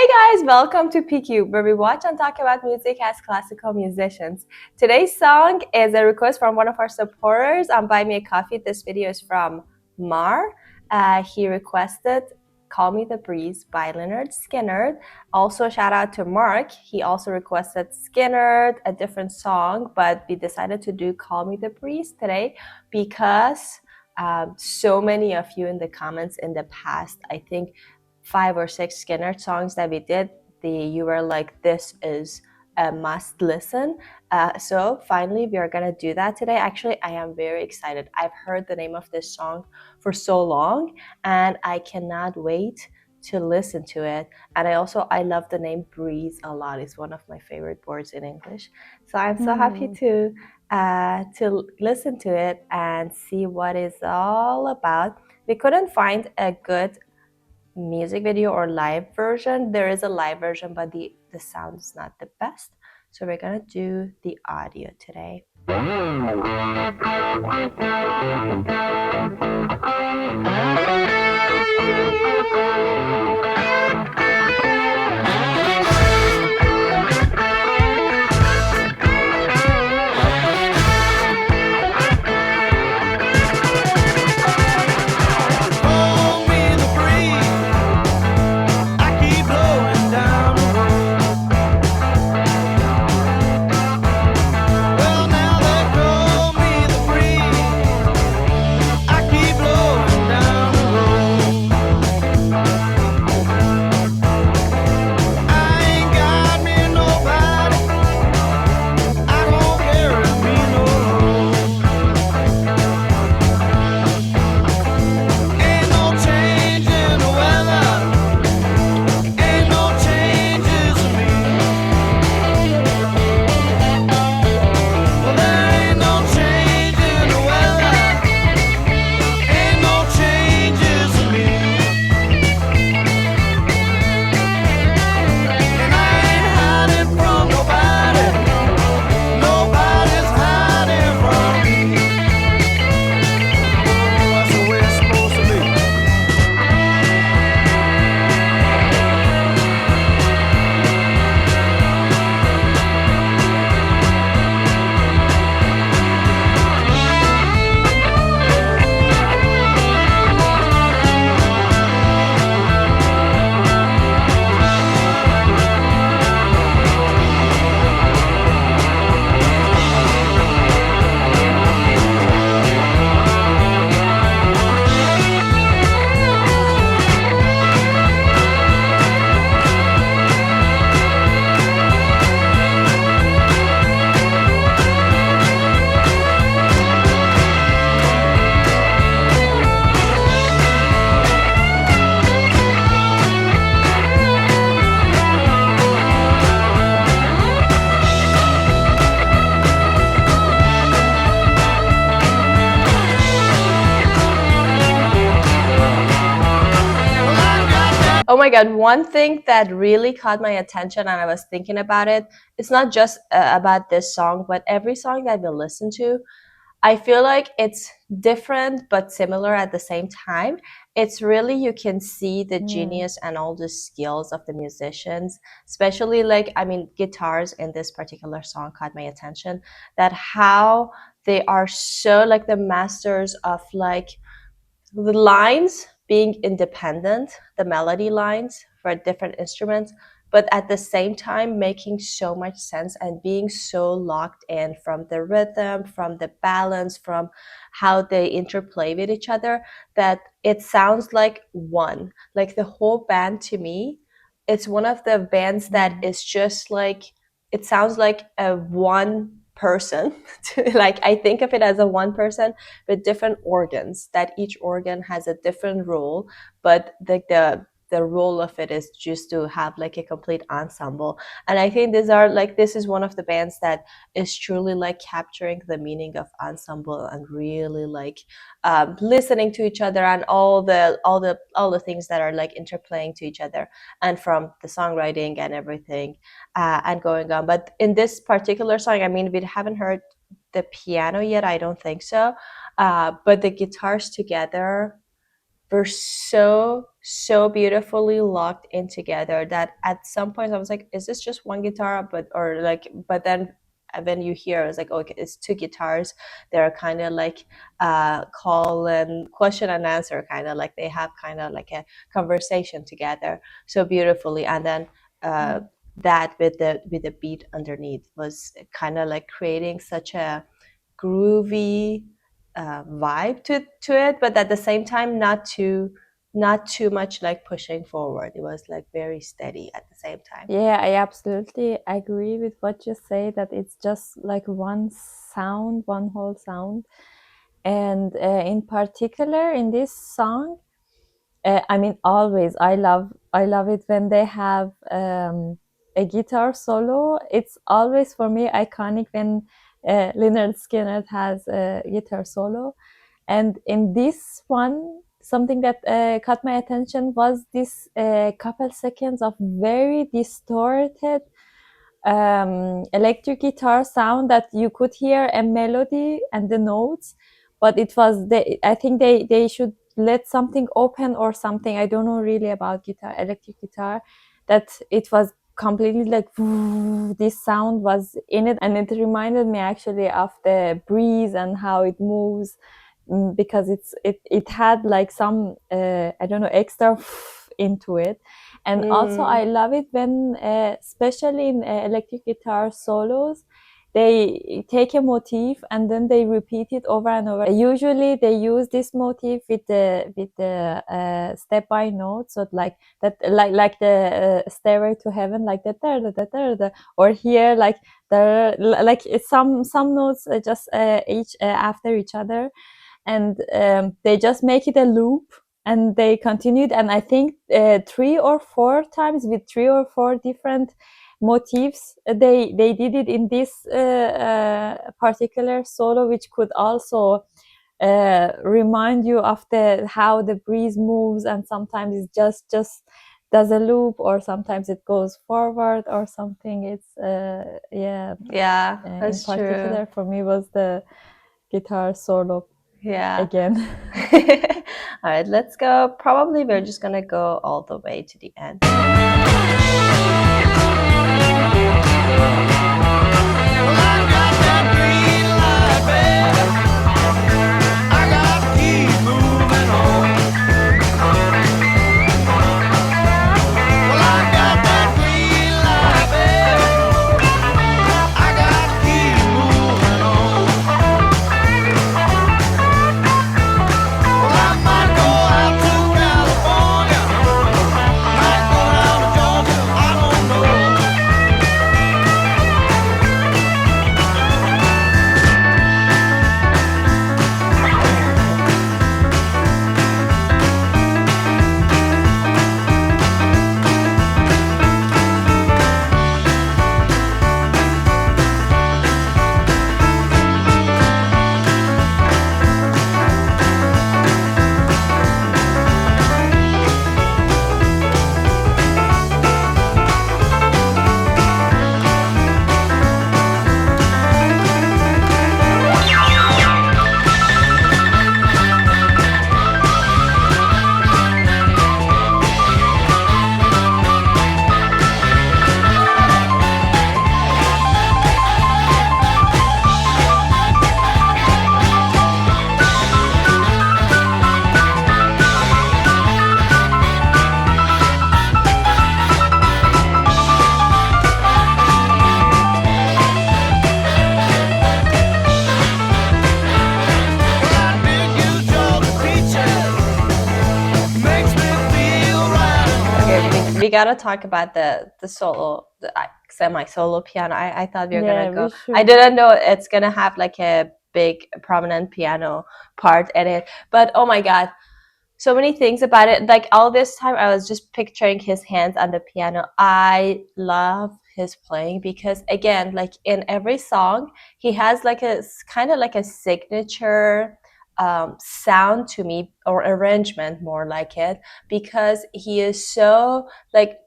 Hey guys, welcome to PQ, where we watch and talk about music as classical musicians. Today's song is a request from one of our supporters on Buy Me a Coffee. This video is from Mar. He requested Call Me the Breeze by Lynyrd Skynyrd. Also, shout out to Mark. He also requested Skynyrd, a different song, but we decided to do Call Me the Breeze today because so many of you in the comments in the past, I think 5 or 6 Skynyrd songs that we did, you were like, this is a must listen. So finally we are gonna do that today. Actually, I am very excited. I've heard the name of this song for so long and I cannot wait to listen to it. And I love the name Breeze a lot. It's one of my favorite words in English. So I'm so happy to listen to it and see what it's all about. We couldn't find a good music video or live version. There is a live version, but the sound is not the best. So we're gonna do the audio today. Oh my God, one thing that really caught my attention and I was thinking about it, it's not just about this song, but every song that we listen to, I feel like it's different but similar at the same time. It's really, you can see the genius and all the skills of the musicians, especially guitars in this particular song caught my attention, that how they are so like the masters of like the lines being independent, the melody lines for different instruments, but at the same time making so much sense and being so locked in from the rhythm, from the balance, from how they interplay with each other, that it sounds like one. Like the whole band, to me, it's one of the bands that is just like, it sounds like a one person. Like I think of it as a one person with different organs, that each organ has a different role, but the role of it is just to have like a complete ensemble. And I think this is one of the bands that is truly like capturing the meaning of ensemble and really like listening to each other and all the things that are like interplaying to each other, and from the songwriting and everything and going on. But in this particular song, I mean, we haven't heard the piano yet, I don't think so, but the guitars together were so so beautifully locked in together that at some point I was like, is this just one guitar? But then when you hear, it's like, okay, it's two guitars. They're kind of like call and question and answer, kind of like they have kind of like a conversation together so beautifully. And then uh, that with the beat underneath was kind of like creating such a groovy vibe to it, but at the same time not too much like pushing forward. It was like very steady at the same time. Yeah, I absolutely agree with what you say, that it's just like one sound, one whole sound. And in particular in this song, I mean, always I love it when they have a guitar solo. It's always for me iconic when Lynyrd Skynyrd has a guitar solo. And in this one, something that caught my attention was this couple seconds of very distorted electric guitar sound that you could hear a melody and the notes, but it was I think they should let something open or something. I don't know really about guitar, electric guitar, that it was completely like this sound was in it, and it reminded me actually of the breeze and how it moves, because it had like some I don't know, extra into it. And also I love it when especially in electric guitar solos, they take a motif and then they repeat it over and over. Usually they use this motif with the step by note, so like that, like the stairway to heaven, like that, or here like the like some notes just each after each other, and they just make it a loop and they continued. And I think 3 or 4 times with 3 or 4 different motifs, they did it in this particular solo, which could also remind you of the how the breeze moves, and sometimes it just does a loop, or sometimes it goes forward or something. It's Yeah, in that's true. particular for me was the guitar solo Yeah. again. All right, let's go. Probably we're just gonna go all the way to the end. We gotta talk about the solo, the semi solo piano. I thought we were gonna Yeah, go. we should. I didn't know it's gonna have like a big prominent piano part in it. But oh my god, so many things about it. Like all this time, I was just picturing his hands on the piano. I love his playing because again, like in every song, he has like a kind of like a signature sound to me, or arrangement more like it, because he is so like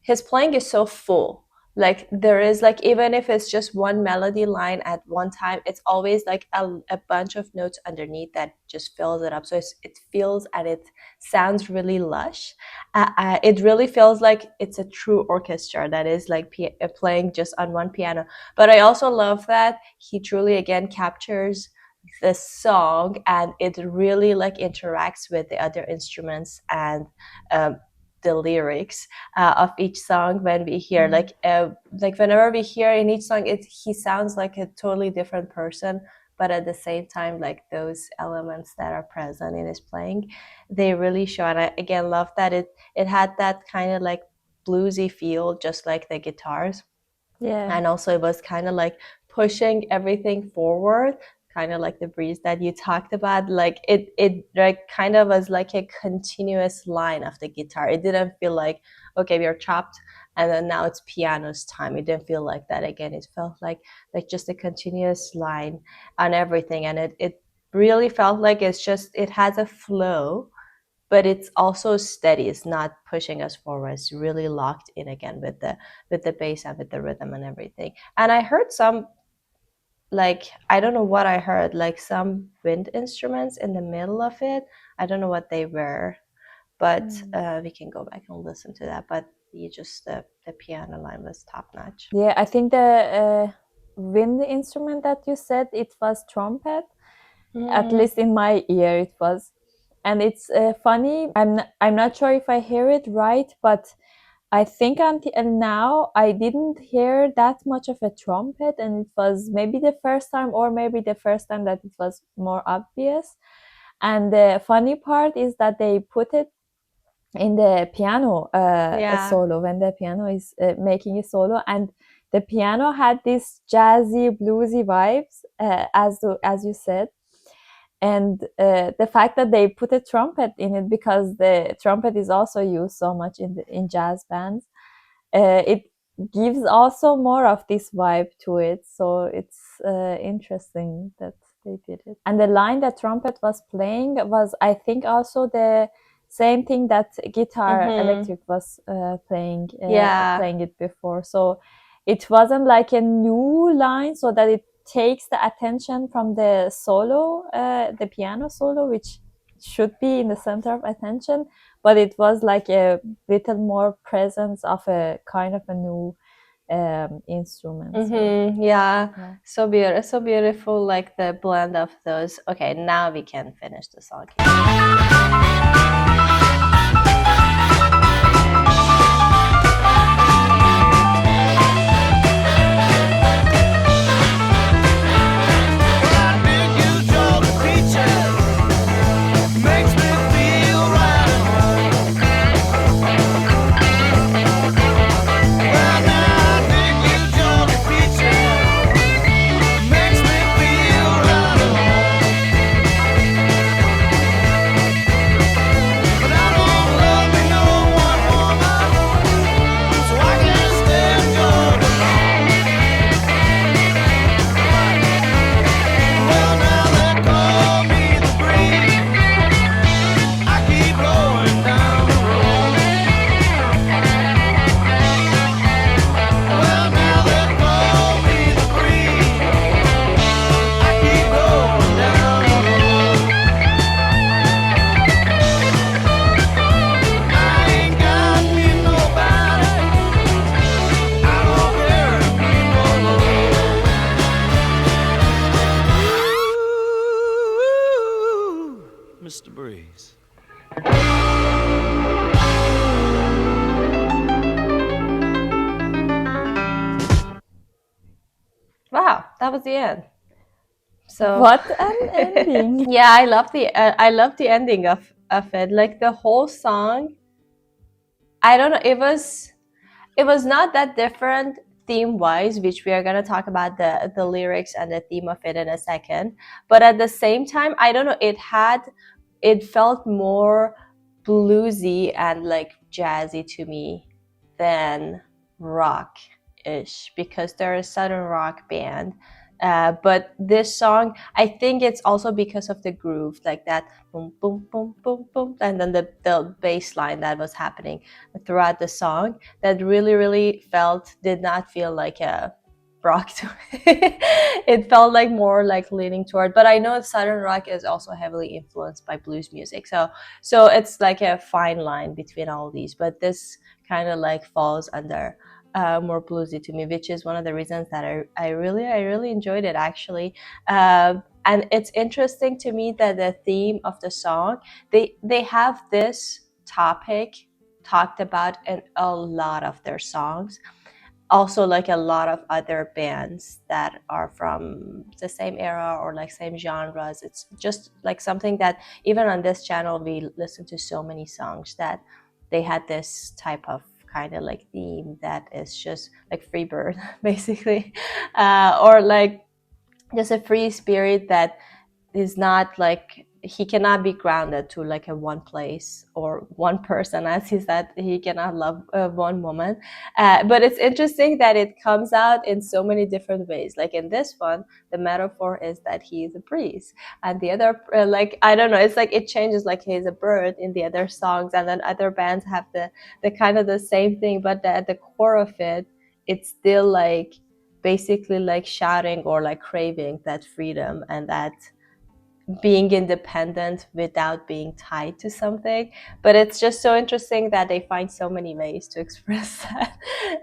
his playing is so full. like there is like, even if it's just one melody line at one time, it's always like a bunch of notes underneath that just fills it up, so it feels and it sounds really lush. It really feels like it's a true orchestra that is like playing just on one piano. But I also love that he truly again captures the song, and it really like interacts with the other instruments and um, the lyrics of each song. When we hear like whenever we hear in each song, it he sounds like a totally different person, but at the same time, like those elements that are present in his playing, they really show. And I again love that it had that kind of like bluesy feel, just like the guitars. Yeah. And also it was kind of like pushing everything forward, kind of like the breeze that you talked about. Like it like kind of was like a continuous line of the guitar. It didn't feel like, okay, we are chopped and then now it's piano's time. It didn't feel like that again. It felt like just a continuous line on everything. And it really felt like it's just, it has a flow, but it's also steady. It's not pushing us forward. It's really locked in again with the bass and with the rhythm and everything. And I heard some, like, I don't know what I heard, like some wind instruments in the middle of it. I don't know what they were, but we can go back and listen to that. But you just the piano line was top notch. Yeah, I think the wind instrument that you said, it was trumpet. At Mm. least in my ear, it was. And it's funny. I'm not sure if I hear it right, but I think until now I didn't hear that much of a trumpet, and it was maybe the first time, or maybe the first time that it was more obvious. And the funny part is that they put it in the piano Yeah. solo, when the piano is making a solo, and the piano had this jazzy, bluesy vibes, as you said. And the fact that they put a trumpet in it, because the trumpet is also used so much in jazz bands, it gives also more of this vibe to it. So it's interesting that they did it. And the line that trumpet was playing was, I think, also the same thing that guitar Mm-hmm. electric was Yeah. playing it before. So it wasn't like a new line, so that it takes the attention from the solo, the piano solo, which should be in the center of attention, but it was like a little more presence of a kind of a new instrument. So Mm-hmm. Yeah. yeah. So beautiful, so beautiful, like the blend of those. Okay, now we can finish the song. Mr. Breeze. Wow, that was the end. So What an ending! yeah, I love the ending of it. Like the whole song, I don't know, it was not that different theme wise, which we are going to talk about the lyrics and the theme of it in a second. But at the same time, I don't know, it felt more bluesy and like jazzy to me than rock ish, because they're a southern rock band But this song, I think it's also because of the groove, like that boom, boom, boom, boom, boom, and then the bass line that was happening throughout the song that really, really did not feel like a rock to it felt like more like leaning toward, but I know Southern rock is also heavily influenced by blues music, so it's like a fine line between all these, but this kind of like falls under more bluesy to me, which is one of the reasons that I really enjoyed it actually. And it's interesting to me that the theme of the song, they have this topic talked about in a lot of their songs, also like a lot of other bands that are from the same era or like same genres. It's just like something that even on this channel we listen to so many songs that they had this type of kind of like theme that is just like free bird basically, or like just a free spirit that is not like, he cannot be grounded to like a one place or one person, as he said he cannot love one woman. But it's interesting that it comes out in so many different ways. Like in this one, the metaphor is that he is a breeze, and the other like I don't know, it's like it changes, like he's a bird in the other songs, and then other bands have the kind of the same thing, but at the core of it, it's still like basically like shouting or like craving that freedom and that being independent without being tied to something. But it's just so interesting that they find so many ways to express that.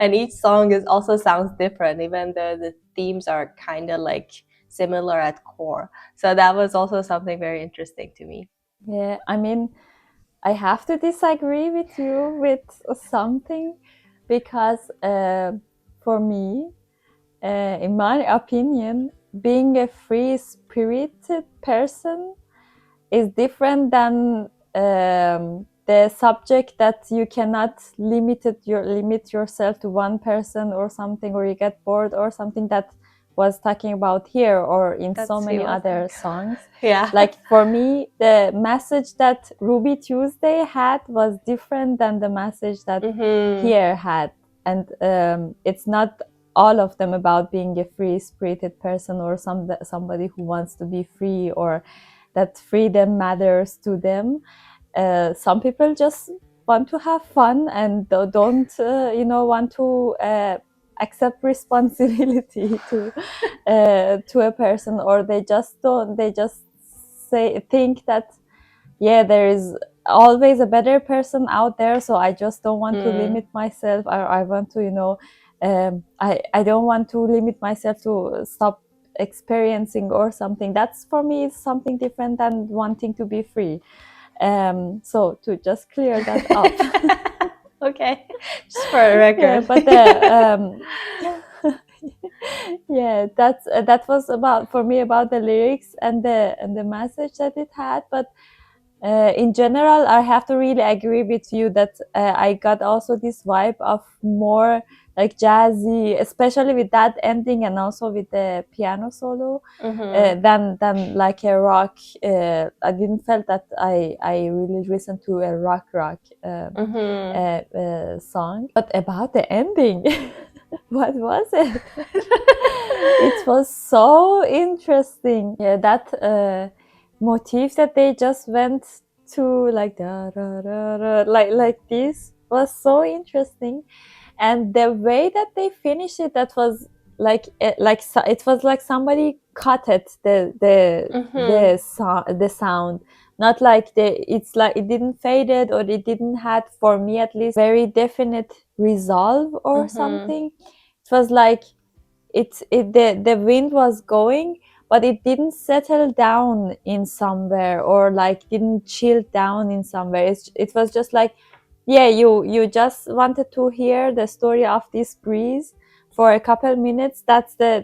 And each song is also sounds different, even though the themes are kind of like similar at core. So that was also something very interesting to me. Yeah, I mean, I have to disagree with you with something, because for me, in my opinion, being a free spirited person is different than the subject that you cannot limit yourself to one person or something, or you get bored or something, that was talking about here or in so That's many other songs. Yeah. Like for me, the message that Ruby Tuesday had was different than the message that here had, and it's not all of them about being a free spirited person or somebody who wants to be free or that freedom matters to them. Some people just want to have fun and don't want to accept responsibility to a person, or they just think that there is always a better person out there, so I just don't want to limit myself, or I want to I don't want to limit myself to stop experiencing or something. That's for me is something different than wanting to be free. So to just clear that up. Okay, just for a record. But that was about for me about the lyrics and the message that it had. But in general, I have to really agree with you that I got also this vibe of more like jazzy, especially with that ending and also with the piano solo, than like a rock. I didn't felt that I really listened to a rock song. But about the ending, what was it? It was so interesting. Yeah, that motif that they just went to like da, da, da, da, like this was so interesting, and the way that they finished it, that was like it was like somebody cut it the sound, not like it's like it didn't faded, or it didn't had, for me at least, very definite resolve or something. It was like the wind was going, but it didn't settle down in somewhere, or like didn't chill down in somewhere. It was just like, you just wanted to hear the story of this breeze for a couple minutes. That's the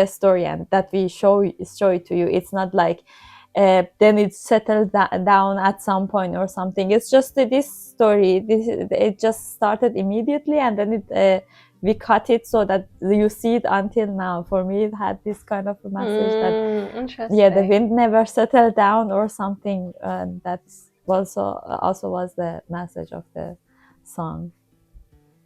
story, and that we show it to you. It's not like then it settled down at some point or something. It's just this story. It just started immediately, and then we cut it so that you see it until now. For me, it had this kind of a message that Interesting. the wind never settled down or something. That's also was the message of the song.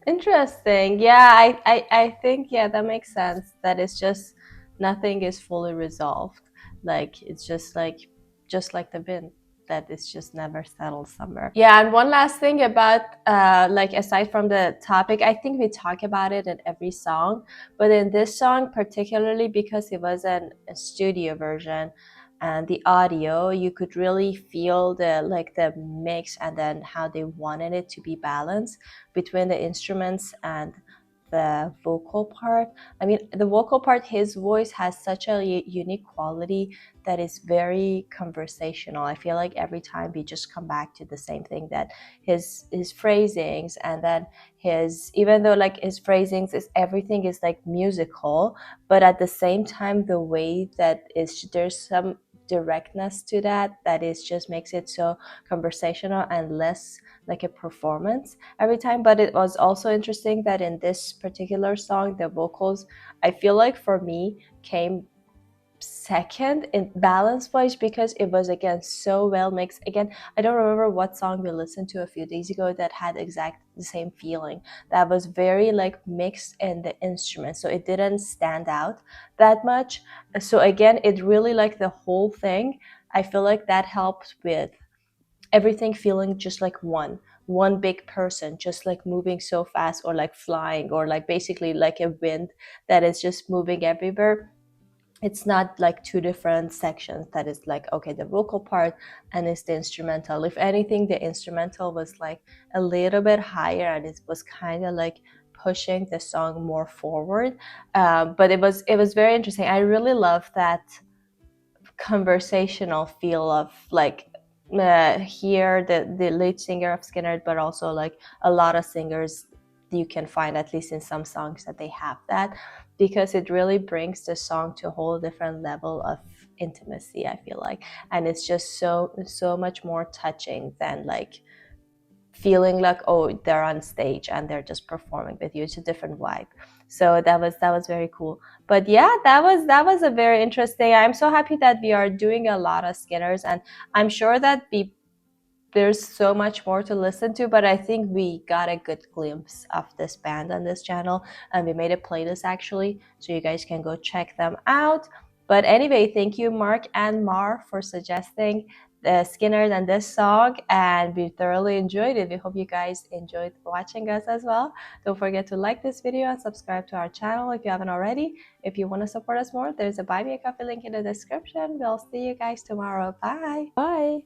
Interesting. Yeah, I think, yeah, that makes sense. That it's just nothing is fully resolved. Like it's just like the wind, that it's just never settled somewhere. Yeah, and one last thing about like aside from the topic, I think we talk about it in every song, but in this song particularly because it was a studio version and the audio, you could really feel the mix and then how they wanted it to be balanced between the instruments and the vocal part. I mean, the vocal part, his voice has such a unique quality that is very conversational. I feel like every time we just come back to the same thing, that his phrasings, and then his, even though like his phrasings is everything is like musical, but at the same time the way that is, there's some directness to that is just makes it so conversational and less like a performance every time. But it was also interesting that in this particular song, the vocals, I feel like for me, came second in balance wise because it was again so well mixed. Again, I don't remember what song we listened to a few days ago that had exact the same feeling, that was very like mixed in the instrument, so it didn't stand out that much. So again, it really like the whole thing, I feel like that helped with everything feeling just like one big person, just like moving so fast, or like flying, or like basically like a wind that is just moving everywhere. It's not like two different sections that is like, okay, the vocal part and it's the instrumental. If anything, the instrumental was like a little bit higher and it was kind of like pushing the song more forward. But it was very interesting. I really love that conversational feel of like here the lead singer of Skynyrd, but also like a lot of singers you can find, at least in some songs, that they have that, because it really brings the song to a whole different level of intimacy, I feel like. And it's just so much more touching than like feeling like, oh, they're on stage and they're just performing with you. It's a different vibe. So that was very cool. But yeah, that was a very interesting. I'm so happy that we are doing a lot of Skinners, and I'm sure that there's so much more to listen to, but I think we got a good glimpse of this band on this channel, and we made a playlist actually, so you guys can go check them out. But anyway, thank you Mark and Mar for suggesting the Skinner and this song, and we thoroughly enjoyed it. We hope you guys enjoyed watching us as well. Don't forget to like this video and subscribe to our channel if you haven't already. If you want to support us more, there's a buy me a coffee link in the description. We'll see you guys tomorrow. Bye. Bye.